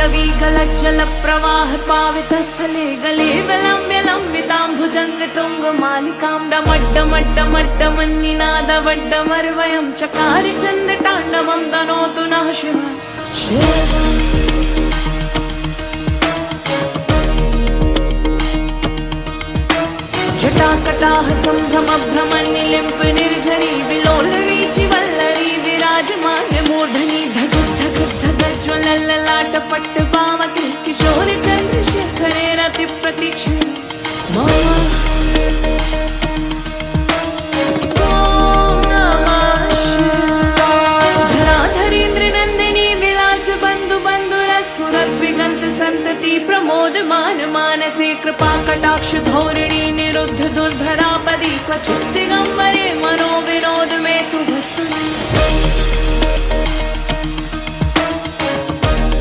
ताण्डवी गलज्जल प्रवाह पावितस्थले गले विलम्ब्य लम्बिताम्भुजङ्ग तुङ्गमालिकां डमड्डमड्डमड्डमन्निनादवड्डमर्वयं चकारि चन्द्रताण्डवं तनोतु नः शिव शिवम्। जटाकटाह सम्भ्रम भ्रमनिलिम्प निर्झरी विलोलवीचि वल्लरी विराजमान मूर्धनि धग धग धग ज्वलल्ललाट पट्ट पावके किशोर चन्द्रशेखरे रति प्रतीक्षणे प्रमोदमान मानसे कृपा कटाक्ष धोरिणी निरुद्ध दुर्धरापदी क्वचित् दिगम्बरे